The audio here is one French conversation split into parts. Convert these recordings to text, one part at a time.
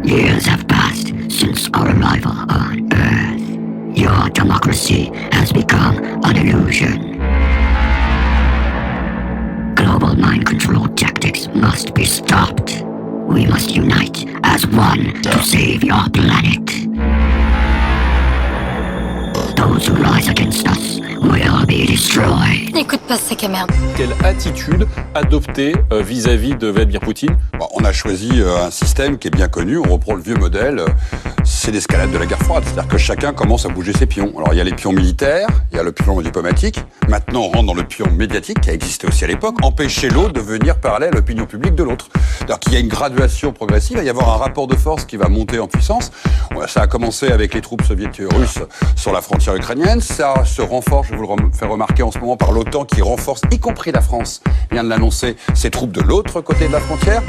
Years have passed since our arrival on Earth. Your democracy has become an illusion. Global mind control tactics must be stopped. We must unite as one to save your planet. Those who rise against us will be destroyed. N'écoute pas ce sac à merde. Quelle attitude adopter vis-à-vis de Vladimir Poutine? On a choisi un système qui est bien connu, on reprend le vieux modèle, c'est l'escalade de la guerre froide. C'est-à-dire que chacun commence à bouger ses pions. Alors il y a les pions militaires, il y a le pion diplomatique. Maintenant on rentre dans le pion médiatique qui a existé aussi à l'époque. Empêcher l'autre de venir parler à l'opinion publique de l'autre. C'est-à-dire qu'il y a une graduation progressive, il va y avoir un rapport de force qui va monter en puissance. Ça a commencé avec les troupes russes sur la frontière ukrainienne. Ça se renforce, je vais vous le faire remarquer en ce moment, par l'OTAN qui renforce, y compris la France, vient de l'annoncer, ses troupes de l'autre côté de la frontière.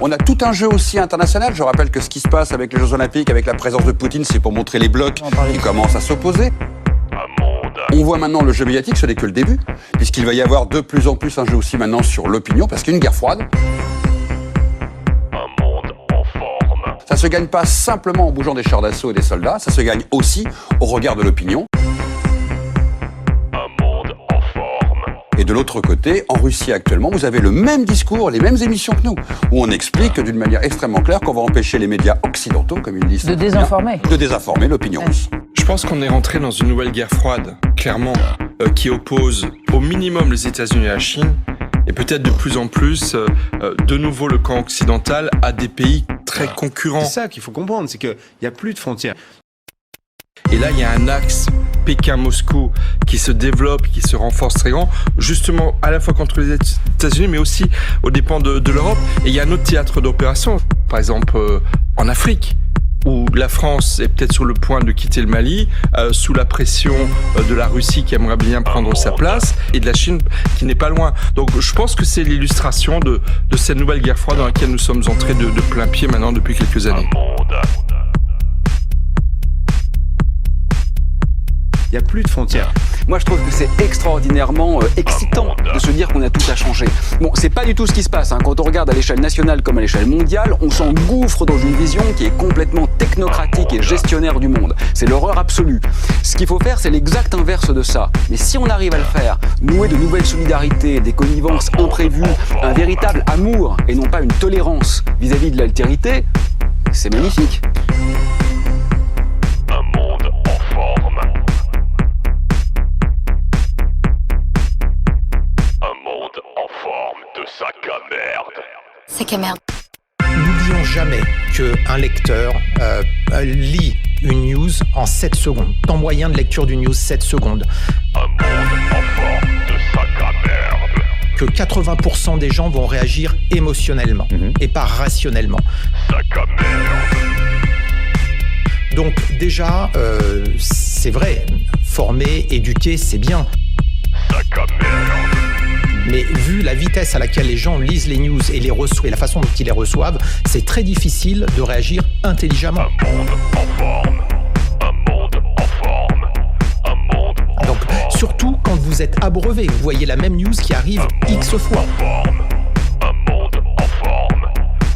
On a tout un jeu aussi international. Je rappelle que ce qui se passe avec les Jeux Olympiques, avec la présence de Poutine, c'est pour montrer les blocs qui commencent à s'opposer. On voit maintenant le jeu médiatique, ce n'est que le début, puisqu'il va y avoir de plus en plus un jeu aussi maintenant sur l'opinion, parce qu'une guerre froide, ça se gagne pas simplement en bougeant des chars d'assaut et des soldats, ça se gagne aussi au regard de l'opinion. Et de l'autre côté, en Russie actuellement, vous avez le même discours, les mêmes émissions que nous, où on explique d'une manière extrêmement claire qu'on va empêcher les médias occidentaux, comme ils disent, de désinformer l'opinion russe. Je pense qu'on est rentré dans une nouvelle guerre froide, clairement, qui oppose au minimum les États-Unis et la Chine, et peut-être de plus en plus, de nouveau le camp occidental à des pays très concurrents. C'est ça qu'il faut comprendre, c'est qu'il n'y a plus de frontières. Et là, il y a un axe Pékin-Moscou qui se développe, qui se renforce très grand, justement à la fois contre les États-Unis, mais aussi aux dépens de l'Europe. Et il y a un autre théâtre d'opération, par exemple en Afrique, où la France est peut-être sur le point de quitter le Mali, sous la pression de la Russie qui aimerait bien prendre sa place, et de la Chine qui n'est pas loin. Donc je pense que c'est l'illustration de cette nouvelle guerre froide dans laquelle nous sommes entrés de plein pied maintenant depuis quelques années. Il n'y a plus de frontières. Moi, je trouve que c'est extraordinairement excitant de se dire qu'on a tout à changer. Bon, c'est pas du tout ce qui se passe. Quand on regarde à l'échelle nationale comme à l'échelle mondiale, on s'engouffre dans une vision qui est complètement technocratique et gestionnaire du monde. C'est l'horreur absolue. Ce qu'il faut faire, c'est l'exact inverse de ça. Mais si on arrive à le faire, nouer de nouvelles solidarités, des connivences imprévues, un véritable amour et non pas une tolérance vis-à-vis de l'altérité, c'est magnifique. Sac à merde. N'oublions jamais qu'un lecteur lit une news en 7 secondes. Temps moyen de lecture d'une news, 7 secondes. Un monde en forme de sac à merde. Que 80% des gens vont réagir émotionnellement et pas rationnellement. Sac à merde. Donc déjà, c'est vrai, former, éduquer, c'est bien. Sac à merde. Mais vu la vitesse à laquelle les gens lisent les news et les reçoivent, et la façon dont ils les reçoivent, c'est très difficile de réagir intelligemment. Un monde en forme. Un monde en forme. Un monde en Donc, forme. surtout quand vous êtes abreuvé, vous voyez la même news qui arrive X fois. Un monde en forme.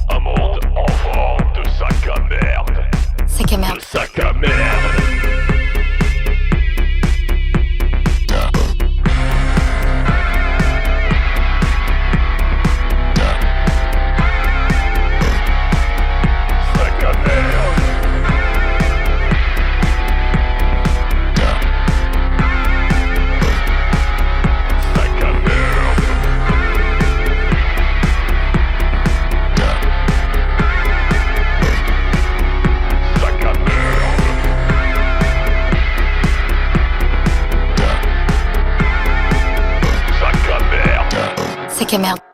Un monde en forme de sac à merde. Sac à merde. De sac à merde. Sac à merde.